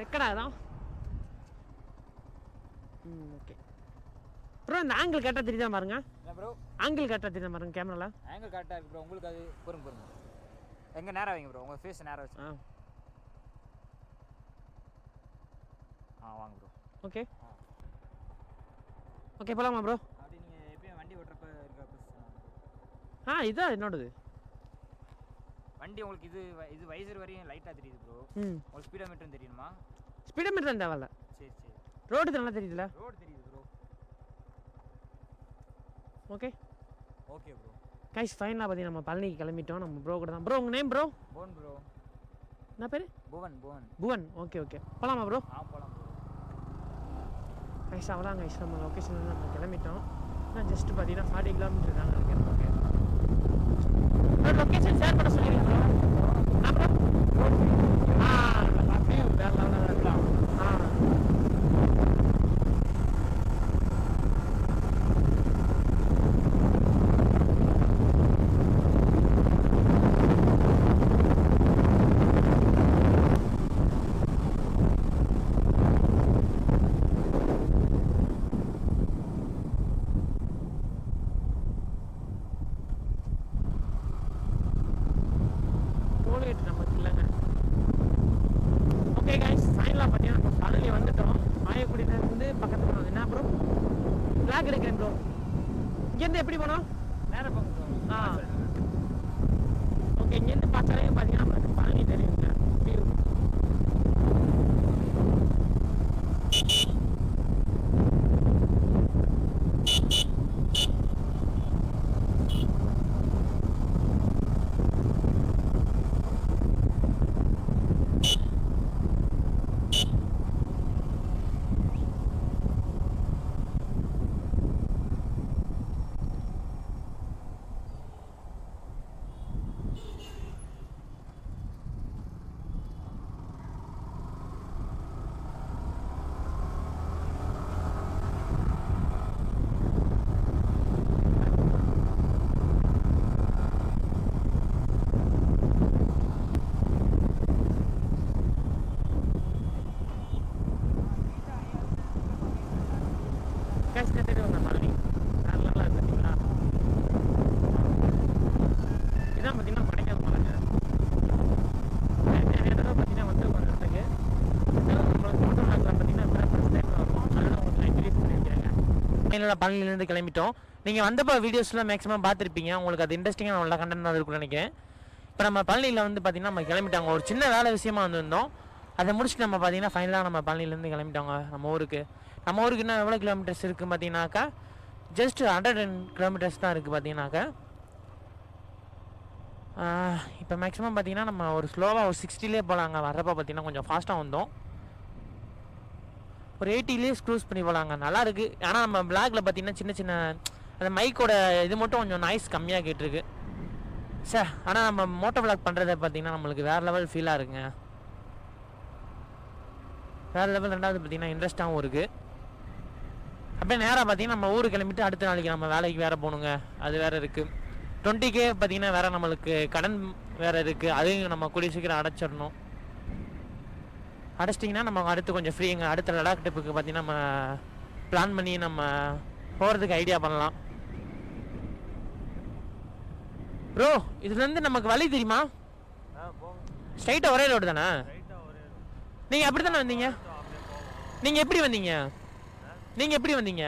செக்கடா தான். Okay bro, இந்த angle கரெக்டாக தெரியுதா பாருங்க ப்ரோ. ஆங்கிள் கரெக்டாக தெரியுதா பாருங்க கேமராவில். ஆங்கிள் கரெக்டாக இருக்குது ப்ரோ. உங்களுக்கு அது பொறுங்க எங்கே நேராக வைங்க ப்ரோ. உங்கள் ஃபேஸ் நேராக வச்சு. வாங்க ப்ரோ. ஓகே ஓகே போகலாமா ப்ரோ? அப்படி நீங்கள் எப்பயும் வண்டி ஓட்டுறப்ப இருக்க இதான் என்னோடது வண்டி. உங்களுக்கு இது வைசர் வரையும் லைட்டாக தெரியுது ப்ரோ. உங்களுக்கு ஸ்பீடோமீட்டரும் தெரியணுமா? ஸ்பீடோமீட்டர் தேவையில்ல. சரி சரி. ரோடு நல்லா தெரியுதுல்ல? ரோடு தெரியுது bro. Okay okay bro. Guys ஃபைனலாக பார்த்தீங்கன்னா நம்ம பழனிக்கு கிளம்பிட்டோம். நம்ம ப்ரோ கூட தான். ப்ரோ உங்கள் நேம் ப்ரோ? புவன் ப்ரோ. என்ன பேர்? புவன். புவன். ஓகே ஓகே போகலாமா ப்ரோ? போகலாம் ப்ரோ. கைஸ் அவ்வளோதான் கைஸ், நம்ம லொக்கேஷன் நம்ம கிளம்பிட்டோம். நான் ஜஸ்ட்டு பார்த்தீங்கன்னா 40 கிலோமீட்டர் தாங்க இருக்கேன். ஓகே ப்ரோ லொக்கேஷன் ஷேர் பண்ண சொல்லிடுங்க ப்ரோ. அப்படியே வேறு லெவலில் இருக்கலாம். இங்கேருந்து எப்படி போனோம்? நேராக போங்க ப்ரோ. ஓகே இங்கேருந்து பார்த்தாலே பார்த்தீங்கன்னா நம்மளுக்கு பழனி தெரியுங்க. வியூ பழனிலேருந்து கிளம்பிட்டோம். நீங்கள் வந்தப்போ வீடியோஸ்லாம் மேக்ஸிமம் பார்த்துருப்பீங்க. உங்களுக்கு அது இன்ட்ரெஸ்டிங்காக நல்லா கண்டென்ட் தான் இருக்குன்னு நினைக்கிறேன். இப்போ நம்ம பழனியில் வந்து பார்த்திங்கன்னா நம்ம கிளம்பிட்டாங்க. ஒரு சின்ன வேலை விஷயமா வந்திருந்தோம். அதை முடிச்சுட்டு நம்ம பார்த்திங்கன்னா ஃபைனலாக நம்ம பழனிலேருந்து கிளம்பிட்டாங்க நம்ம ஊருக்கு. நம்ம ஊருக்கு இன்னும் எவ்வளோ கிலோமீட்டர்ஸ் இருக்குது பார்த்தீங்கன்னாக்கா ஜஸ்ட் 110 கிலோமீட்டர்ஸ் தான் இருக்குது பார்த்தீங்கன்னாக்கா. இப்போ மேக்ஸிமம் பார்த்திங்கன்னா நம்ம ஒரு ஸ்லோவாக ஒரு 60லே போகலாங்க. வர்றப்போ பார்த்திங்கன்னா கொஞ்சம் ஃபாஸ்ட்டாக வந்தோம். ஒரு 80லேயே க்ரூஸ் பண்ணி போகலாங்க. நல்லாயிருக்கு. ஆனால் நம்ம பிளாக்ல பார்த்திங்கன்னா சின்ன சின்ன அந்த மைக்கோட இது மட்டும் கொஞ்சம் நாய்ஸ் கம்மியாக கேட்டிருக்கு சார். ஆனால் நம்ம மோட்டோ பிளாக் பண்ணுறத பார்த்திங்கன்னா நம்மளுக்கு வேறு லெவல் ஃபீலாக இருக்குங்க. வேறு லெவல். ரெண்டாவது பார்த்திங்கன்னா இன்ட்ரெஸ்ட்டாகவும் இருக்குது. அப்படியே நேராக பார்த்திங்கன்னா நம்ம ஊருக்கு கிளம்பிட்டு அடுத்த நாளைக்கு நம்ம வேலைக்கு வேறு போகணுங்க. அது வேறு இருக்குது. 20K பார்த்திங்கன்னா வேறு நம்மளுக்கு கடன் வேறு இருக்குது. அதையும் நம்ம கூடிய சீக்கிரம் அடைச்சிடணும். அடைச்சிட்டிங்கன்னா நம்ம அடுத்து கொஞ்சம் ஃப்ரீங்க. அடுத்த லடாக் ட்ரிப்புக்கு பார்த்திங்கன்னா நம்ம பிளான் பண்ணி நம்ம போகிறதுக்கு ஐடியா பண்ணலாம். ப்ரோ இதுலேருந்து நமக்கு வழி தெரியுமா? ஸ்ட்ரைட்டாக ஒரே ரோடு தானே? நீங்கள் அப்படி தானே வந்தீங்க? நீங்கள் எப்படி வந்தீங்க? நீங்கள் எப்படி வந்தீங்க?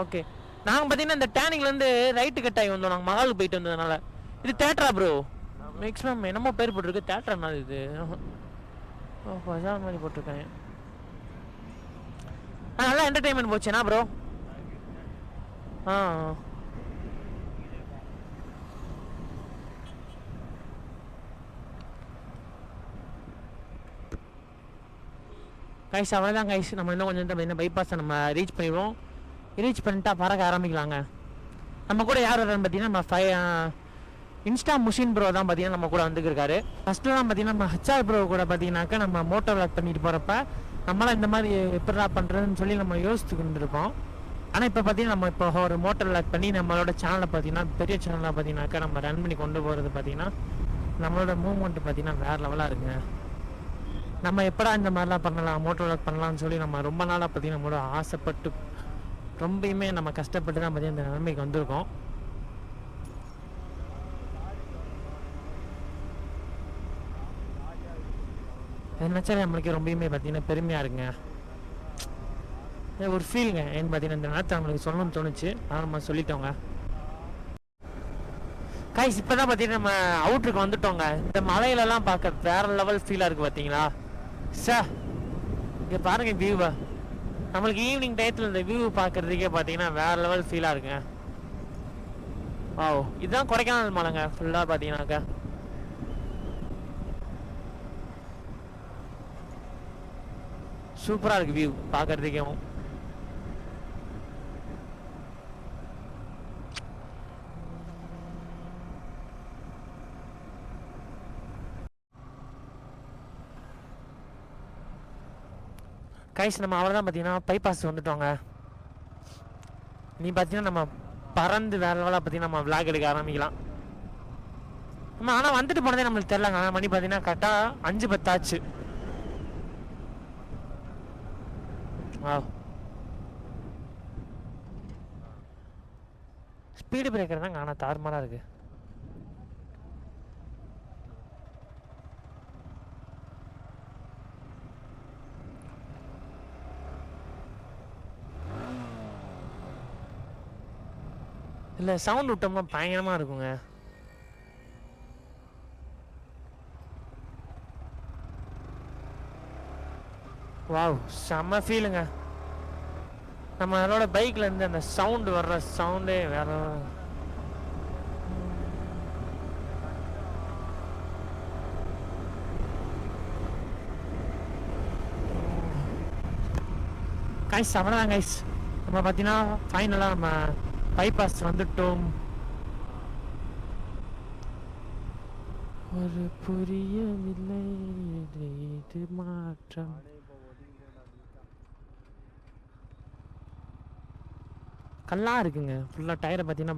ஓகே. நாங்கள் பார்த்தீங்கன்னா இந்த டேனிங்லேருந்து ரைட்டு கட் ஆகி வந்தோம். நாங்கள் மகாலுக்கு போயிட்டு வந்ததுனால. இது தேட்டரா ப்ரோ? மேக்ஸிமம் என்னமோ பேர் போட்டிருக்கு. தேட்டர்னா இது பஜார் மாதிரி போட்டிருக்கேன். நல்லா என்டர்டைன்மெண்ட் போச்சுண்ணா ப்ரோ. கைஸ் அவ்வளோதான் கைஸ். நம்ம இன்னும் கொஞ்சம் பார்த்தீங்கன்னா பைபாஸை நம்ம ரீச் பண்ணிடுவோம். ரீச் பண்ணிட்டா பறக்க ஆரம்பிக்கலாங்க. நம்ம கூட யார் வர்றான்னு பார்த்தீங்கன்னா நம்ம இன்ஸ்டா முஷின் ப்ரோ தான் பார்த்தீங்கன்னா நம்ம கூட வந்துருக்காரு. ஃபஸ்ட்டு தான் பார்த்தீங்கன்னா நம்ம ஹச்ஆர் ப்ரோ கூட பார்த்தீங்கன்னாக்கா நம்ம மோட்டோ விளாக் பண்ணிட்டு போகிறப்ப நம்மளாம் இந்த மாதிரி எப்படா பண்ணுறதுன்னு சொல்லி நம்ம யோசிச்சுக்கிட்டு இருப்போம். ஆனால் இப்போ பார்த்தீங்கன்னா நம்ம இப்போ ஒரு மோட்டர் லாக் பண்ணி நம்மளோட சேனலை பார்த்தீங்கன்னா பெரிய சேனலாக பார்த்தீங்கன்னாக்கா நம்ம ரன் பண்ணி கொண்டு போகிறது பார்த்தீங்கன்னா நம்மளோட மூவ்மெண்ட்டு பார்த்தீங்கன்னா வேறு லெவலாக இருக்குங்க. நம்ம எப்படா இந்த மாதிரிலாம் பண்ணலாம், மோட்டர் லாக் பண்ணலாம்னு சொல்லி நம்ம ரொம்ப நாளாக பார்த்தீங்கன்னா நம்மளோட ஆசைப்பட்டு ரொம்பயுமே நம்ம கஷ்டப்பட்டு தான் பார்த்தீங்கன்னா இந்த நிலைமைக்கு வந்திருக்கோம். நினச்சாலே நம்மளுக்கு ரொம்பயுமே பார்த்தீங்கன்னா பெருமையாக இருக்குங்க. ஒரு ஃபீலுங்க ஏன்னு பார்த்தீங்கன்னா இந்த நேரத்தை நம்மளுக்கு சொல்லணும்னு தோணுச்சு, ஆனால் நம்ம சொல்லிட்டோங்க. கைஸ் இப்போ தான் பார்த்தீங்கன்னா நம்ம அவுட்ருக்கு வந்துட்டோங்க. இந்த மலையிலலாம் பார்க்க வேற லெவல் ஃபீலாக இருக்குது பார்த்தீங்களா சார். இங்கே பாருங்கள் வியூவை, நம்மளுக்கு ஈவினிங் டயத்தில் இந்த வியூ பார்க்குறதுக்கே பார்த்தீங்கன்னா வேற லெவல் ஃபீலாக இருக்குங்க. ஓ இதுதான் கொடைக்கானல் மலைங்க ஃபுல்லாக பார்த்தீங்கன்னாக்கா. சூப்பராக இருக்குது வியூ பார்க்குறதுக்கே. கைஸ் நம்ம அவ்வளோதான் பார்த்தீங்கன்னா பைபாஸ் வந்துட்டோங்க. நீ பார்த்தீங்கன்னா நம்ம பறந்து வேற லெவலாக பார்த்தீங்கன்னா நம்ம விளாக் எடுக்க ஆரம்பிக்கலாம். நம்ம ஆனால் வந்துட்டு போனதே நம்மளுக்கு தெரிலங்க. ஆனால் மணி பார்த்தீங்கன்னா கரெக்டாக 5:10 ஆச்சு. ஸ்பீடு பிரேக்கர் தாங்க ஆனால் தாறுமாறாக இருக்குது. இல்லை சவுண்ட் விட்டோம்னா பயங்கரமாக இருக்குங்க. வாவ் செம்ம ஃபீலுங்க. நம்மளோட பைக்கில் இருந்து அந்த சவுண்டு வர்ற சவுண்டே வேற. கைஸ் அவ்வளோதான் கைஸ், நம்ம பார்த்தீங்கன்னா ஃபைனலாக நம்ம பைபாஸ் வந்துட்டோம். ஒரு புரியவில்லை இது மாற்றம். கல்லா இருக்குங்க ஃபுல்லாக. டயரை பார்த்தீங்கன்னா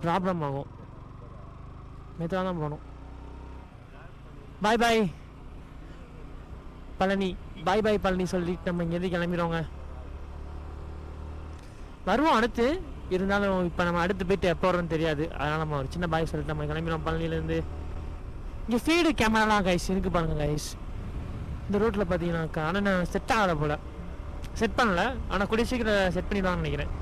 ப்ராப்ளம் ஆகும். மெதுவாக தான் போகணும். பாய் பாய் பழனி, பாய் பாய் பழனி சொல்லிட்டு நம்ம இங்கேருந்து கிளம்பிடுவோங்க. வருவோம் அடுத்து, இருந்தாலும் இப்போ நம்ம அடுத்து போயிட்டு எப்போ வரோன்னு தெரியாது. அதனால் நம்ம ஒரு சின்ன பாய் சொல்லிட்டு நம்ம கிளம்பிடுவோம் பழனிலேருந்து. இங்கே ஃபீடு கேமராலாம் கைஸ் இருக்குது பாருங்கள் கைஸ். இந்த ரோட்டில் பார்த்தீங்கன்னாக்கா ஆனால் நான் செட் ஆகலை போல், செட் பண்ணல. ஆனால் கூடிய சீக்கிரம் செட் பண்ணிடுவாங்கன்னு நினைக்கிறேன்.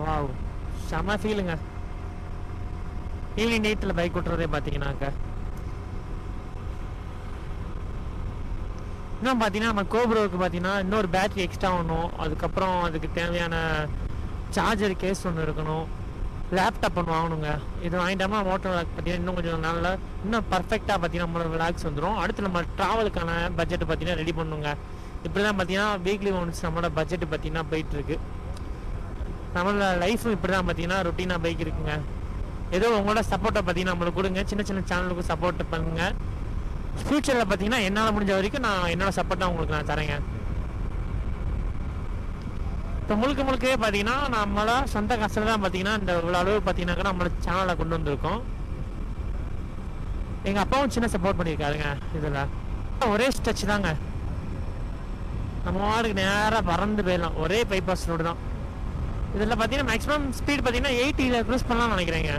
வாவ் செம்ம ஃபீலுங்க ஈவினிங் நைட்டில் பைக் ஓட்டுறதே பார்த்தீங்கன்னாக்கா. இன்னும் பார்த்தீங்கன்னா நம்ம கோப்ரோவுக்கு பார்த்தீங்கன்னா இன்னொரு பேட்டரி எக்ஸ்ட்ரா ஒன்றும், அதுக்கப்புறம் அதுக்கு தேவையான சார்ஜர் கேஸ் ஒன்று இருக்கணும், லேப்டாப் ஒன்று வாங்கணுங்க. இது வாங்கிட்டோம்னா மோட்டர் விளாக் பார்த்தீங்கன்னா இன்னும் கொஞ்சம் நாளில் இன்னும் பர்ஃபெக்டாக பார்த்தீங்கன்னா நம்மளோட விளாக்ஸ் வந்துடும். அடுத்து நம்ம ட்ராவலுக்கான பட்ஜெட்டு பார்த்தீங்கன்னா ரெடி பண்ணுங்க. இப்படி தான் பார்த்தீங்கன்னா வீக்லி ஒன்ஸ் நம்மளோட பட்ஜெட்டு பார்த்தீங்கன்னா போயிட்டுருக்கு. நம்மளோட லைஃப்பும் இப்படி தான் பார்த்தீங்கன்னா ரொட்டீனாக பைக் இருக்குங்க. ஏதோ உங்களோட சப்போர்ட்டை பார்த்தீங்கன்னா நம்மளுக்கு கொடுங்க. சின்ன சின்ன சேனலுக்கும் சப்போர்ட் பண்ணுங்க. ஃப்யூச்சரில் பார்த்தீங்கன்னா என்னால் முடிஞ்ச வரைக்கும் நான் என்னோட சப்போர்ட்டாக உங்களுக்கு நான் தரேங்க. இப்போ முழுக்கவே பார்த்தீங்கன்னா நம்மளோட சொந்த காசில் தான் பார்த்தீங்கன்னா இந்த இவ்வளோ அளவு பார்த்தீங்கன்னாக்கா நம்மளோட சேனலை கொண்டு வந்திருக்கோம். எங்கள் அப்பாவும் சின்ன சப்போர்ட் பண்ணியிருக்காருங்க. இதில் ஒரே ஸ்ட்ரெச் தாங்க, நம்ம வார்டுக்கு நேராக பறந்து போயிடலாம். ஒரே பைபாஸ் ரோடு தான். இதில் பார்த்தீங்கன்னா மேக்ஸிமம் ஸ்பீட் பார்த்தீங்கன்னா 80 க்ரூஸ் பண்ணலாம்னு நினைக்கிறேங்க.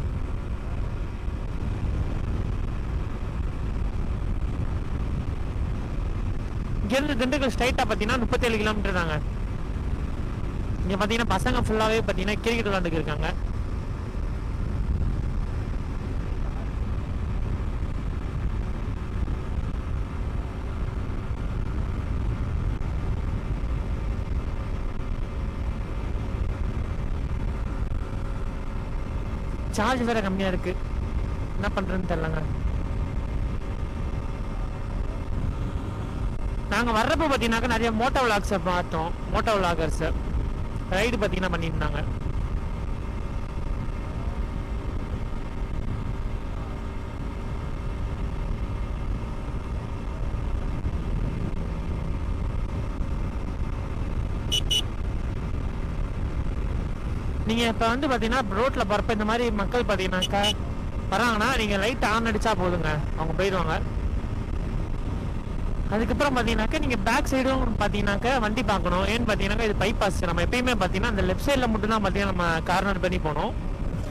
இங்கேருந்து திண்டுக்கல் ஸ்ட்ரைட்டாக பார்த்தீங்கன்னா 37 கிலோமீட்டர் தாங்க. இங்கே பார்த்தீங்கன்னா பசங்க ஃபுல்லாகவே பார்த்தீங்கன்னா கிரிக்கெட் விளாண்டுக்கு இருக்காங்க. சார்ஜ் வேற கம்மியாக இருக்கு, என்ன பண்ணுறதுன்னு தெரிலங்க. நாங்கள் வர்றப்போ பார்த்தீங்கன்னாக்கா நிறைய மோட்டோ விளாக்ஸை பார்த்தோம். மோட்டோ விளாகர்ஸை ரைடு பார்த்தீங்கன்னா பண்ணியிருந்தாங்க. நீங்கள் இப்போ வந்து பார்த்தீங்கன்னா ரோட்டில் போகிறப்ப இந்த மாதிரி மக்கள் பார்த்தீங்கன்னாக்கா வராங்கன்னா நீங்கள் லைட் ஆன் அடித்தா போதுங்க, அவங்க போயிடுவாங்க. அதுக்கப்புறம் பார்த்தீங்கன்னாக்கா நீங்கள் பேக் சைடும் பார்த்தீங்கன்னாக்கா வண்டி பார்க்கணும். ஏன்னு பார்த்தீங்கன்னாக்கா இது பைபாஸ். நம்ம எப்பயுமே பார்த்தீங்கன்னா அந்த லெஃப்ட் சைடில் மட்டும் தான் பார்த்தீங்கன்னா நம்ம கார்னர் பண்ணி போகணும்.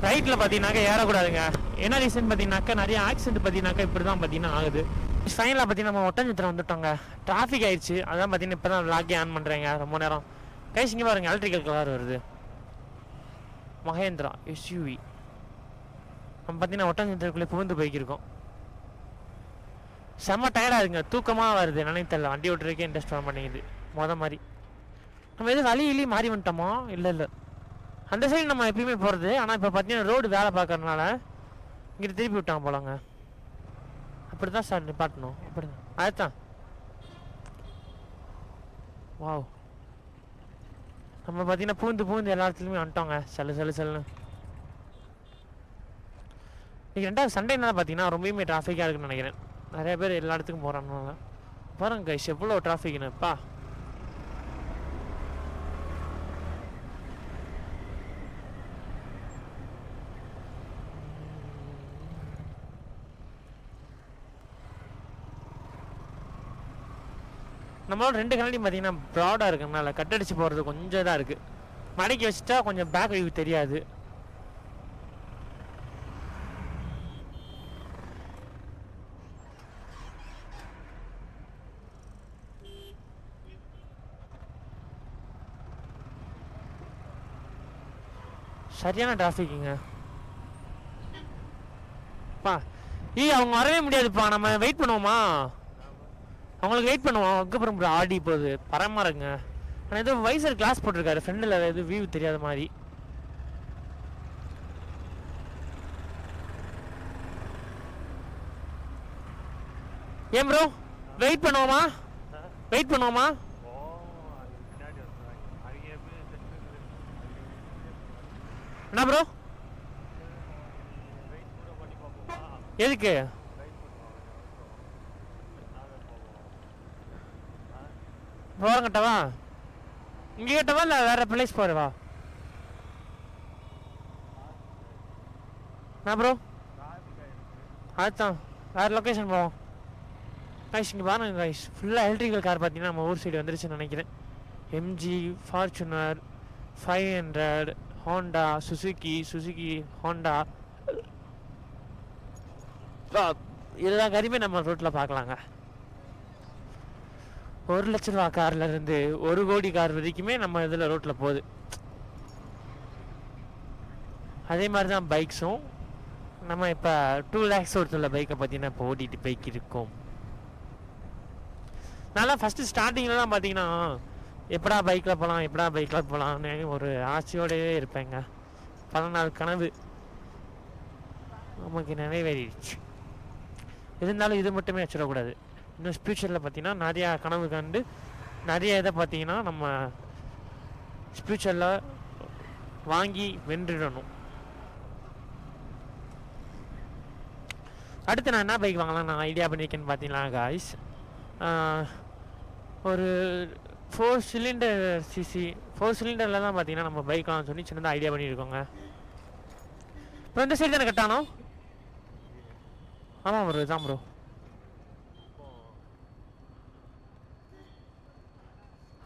ரைட்டில் பார்த்தீங்கன்னாக்கா ஏறக்கூடாதுங்க. என்ன ரீசன் பார்த்தீங்கன்னாக்கா நிறைய ஆக்சிடென்ட் பார்த்தீங்கன்னாக்கா இப்படி தான் பார்த்தீங்கன்னா ஆகுது. ஃபைனலாக பார்த்தீங்கன்னா நம்ம ஒட்டஞ்சத்திரம் வந்துட்டோங்க. டிராஃபிக் ஆயிடுச்சு. அதான் பார்த்தீங்கன்னா இப்போ தான் லாக்கே ஆன் பண்ணுறேங்க ரொம்ப நேரம். கைஸ் இங்கே பாருங்க, எலக்ட்ரிக்கல் கார் வருது, மகேந்திரா எஸ்யூவி. நம்ம பார்த்தீங்கன்னா ஒட்டஞ்சத்திரக்குள்ளே புகுந்து போய்க்கிருக்கோம். செம்ம டயர்டாக இருக்குங்க, தூக்கமாக வருது. என்னன்னு தெரியல, வண்டி ஓட்டுறதுக்கே இன்ட்ரெஸ்ட் வர மாட்டேங்குது மாதிரி. நம்ம எதுவும் வழி மாறி வந்துட்டோமோ? இல்லை, அந்த சைடு நம்ம எப்பயுமே போகிறது. ஆனால் இப்போ பார்த்தீங்கன்னா ரோடு வேலை பார்க்கறதுனால இங்கிட்ட திருப்பி விட்டாங்க போலங்க. அப்படி தான் சார் நிப்பாட்டணும். அப்படி தான், அதுதான். வாவ், நம்ம பார்த்தீங்கன்னா பூந்து எல்லா இடத்துலையுமே வந்துட்டோங்க. செல்லுன்னு இன்றைக்கி 2வது சண்டேனால பார்த்தீங்கன்னா ரொம்பவுமே டிராஃபிக்காக இருக்குன்னு நினைக்கிறேன். நிறைய பேர் எல்லா இடத்துக்கும் போகிறாங்க. பாருங்க கைஸ் எவ்வளோ டிராஃபிக்னுப்பா. நம்மளோட 2 கண்ணாடியும் பார்த்தீங்கன்னா ப்ராடாக இருக்கிறதுனால கட்டடிச்சு போகிறது கொஞ்சம் இதாக இருக்குது. மடக்கி வச்சுட்டா கொஞ்சம் பேக் வியூ தெரியாது. சரியான டிராஃபிக்குங்க பா. அவங்க வரவே முடியாதுப்பா, நம்ம வெயிட் பண்ணுவோமா? அவங்களுக்கு வெயிட் பண்ணுவோம். அதுக்கப்புறம் ஆடி போகுது, பரமா இருக்குங்க. ஆனால் ஏதோ வைசர் கிளாஸ் போட்டிருக்காரு ஃப்ரெண்டில், எதுவும் வியூ தெரியாத மாதிரி. ஏன் ப்ரோ வெயிட் பண்ணுவோமா? என்ன ப்ரோ? எதுக்கு? போறங்கட்டவா? இங்கே கிட்டவா இல்லை வேற பிளேஸ் போறவா? என்ன ப்ரோ? அதுதான் வேற லொக்கேஷன் போவோம். கைஸ் இங்கே பாருங்க கைஸ், ஃபுல்லாக எலக்ட்ரிக்கல் கார் பார்த்தீங்கன்னா நம்ம ஊர் சைடு வந்துருச்சுன்னு நினைக்கிறேன். MG, Fortuner, 500, Honda, Suzuki Honda, எல்லா காரையுமே நம்ம ரோட்டில் பார்க்கலாங்க. 1 லட்ச ரூபா கார்ல இருந்து 1 கோடி கார் வரைக்குமே நம்ம இதில் ரோட்டில் போகுது. அதே மாதிரி தான் பைக்ஸும். நம்ம இப்போ 2 lakhs ஒருத்தர் பைக்கை பார்த்தீங்கன்னா இப்போ ஓட்டிகிட்டு பைக் இருக்கும். நல்லா ஃபஸ்ட்டு ஸ்டார்டிங்லலாம் பார்த்தீங்கன்னா எப்படா பைக்கில் போகலான்னு ஒரு ஆசையோடவே இருப்பேங்க. பல நாள் கனவு நமக்கு நிறைவேறிடுச்சு. இருந்தாலும் இது மட்டுமே வச்சிடக்கூடாது. இன்னும் ஃப்யூச்சரில் பார்த்தீங்கன்னா நிறையா கனவு கண்டு நிறைய இதை பார்த்தீங்கன்னா நம்ம ஃப்யூச்சரில் வாங்கி வென்றிடணும். அடுத்து நான் என்ன பைக் வாங்கலாம் நான் ஐடியா பண்ணியிருக்கேன்னு பார்த்தீங்கன்னா காய்ஸ், ஒரு 4 சிலிண்டர் சிசி 4 சிலிண்டரில் தான் பார்த்தீங்கன்னா நம்ம பைக்லாம் சொல்லி சின்னதாக ஐடியா பண்ணியிருக்கோங்க. இப்போ இந்த சைடு தானே கட்டானோ? ஆமாம் ப்ரோ, இதுதான் ப்ரோ.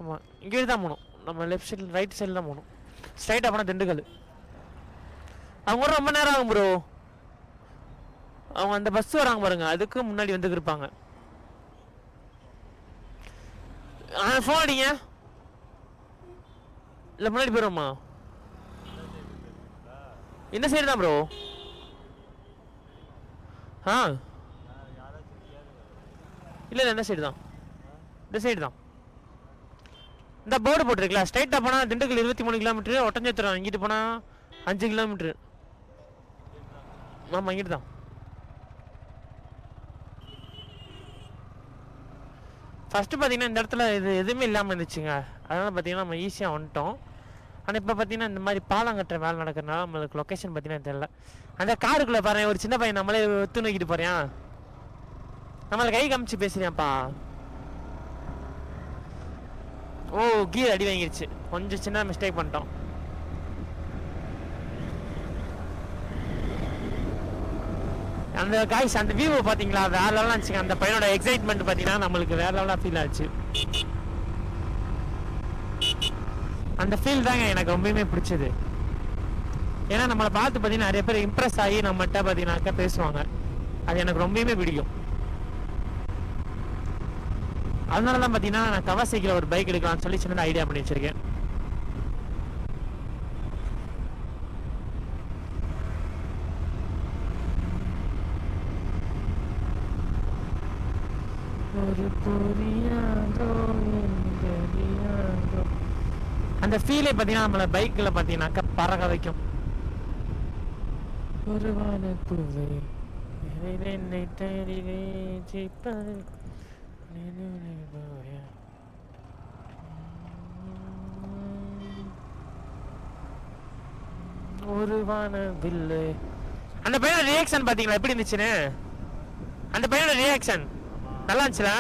ஆமாம், இங்கே தான் போகணும். நம்ம லெஃப்ட் சைடில் ரைட் சைடில் தான் போகணும். ஸ்ட்ரைட்டாக போனால் திண்டுக்கல். அவங்க கூட ரொம்ப நேரம் ஆகும் ப்ரோ. அவங்க அந்த பஸ் வராங்க பாருங்க, அதுக்கு முன்னாடி வந்துக்கு இருப்பாங்க. ஃபோன் அடிங்க, இல்லை முன்னாடி போயிடுவோமா? இந்த சைடு தான் ப்ரோ. இல்லை இந்த சைடு தான், இந்த சைடு தான். இந்த போர்டு போட்டிருக்கல, ஸ்ட்ரைட்டாக போனால் திண்டுக்கல் 23 கிலோமீட்டரு, ஒட்டஞ்சத்திரம் இங்கிட்டு போனால் 5 கிலோமீட்டரு. ஆமாம், இங்கிட்டு தான். ஃபஸ்ட்டு பார்த்தீங்கன்னா இந்த இடத்துல இது எதுவுமே இல்லாமல் இருந்துச்சுங்க. அதனால் பார்த்தீங்கன்னா நம்ம ஈஸியாக வந்துட்டோம். ஆனால் இப்போ பார்த்தீங்கன்னா இந்த மாதிரி பாலம் கட்டுற வேலை நடக்கிறதுனால நம்மளுக்கு லொக்கேஷன் பார்த்தீங்கன்னா தெரியல. அந்த காருக்குள்ளே பாருங்க, ஒரு சின்ன பையன் நம்மளே ஒத்து நோக்கிட்டு போகிறேன். நம்மளை கை காமிச்சு பேசுகிறேன்ப்பா. ஓ, கீர் அடி வாங்கிடுச்சு. கொஞ்சம் சின்ன மிஸ்டேக் பண்ணிட்டோம். அந்த காய்ஸ் அந்த வியூவை பார்த்தீங்களா, வேற லெவலாக இருந்துச்சுங்க. அந்த பையனோட எக்ஸைட்மெண்ட் பார்த்தீங்கன்னா நம்மளுக்கு வேற லெவலாக ஃபீல் ஆச்சு. அந்த ஃபீல் தாங்க எனக்கு ரொம்பவுமே பிடிச்சது. ஏன்னா நம்மளை பார்த்து பார்த்தீங்கன்னா நிறைய பேர் இம்ப்ரெஸ் ஆகி நம்மகிட்ட பார்த்தீங்கன்னாக்கா பேசுவாங்க. அது எனக்கு ரொம்பவுமே பிடிக்கும். அதனால தான் பார்த்தீங்கன்னா நான் கவாசாக்கியில் ஒரு பைக் எடுக்கலாம்னு சொல்லி சின்னதாக ஐடியா பண்ணி வச்சிருக்கேன். அந்த ஃபீலே பார்த்தீங்கன்னா நம்மளை பைக்கில் பார்த்தீங்கன்னாக்கா பறக்க வைக்கும். ஒரு வானப்பூவே என்னை தேடினே ஜெயிப்பது ஒரு வானவில்லு. அந்த பையனோட ரியாக்ஷன் பார்த்தீங்களா எப்படி இருந்துச்சுன்னு? அந்த பையனோட ரியாக்ஷன் நல்லா இருந்துச்சுல.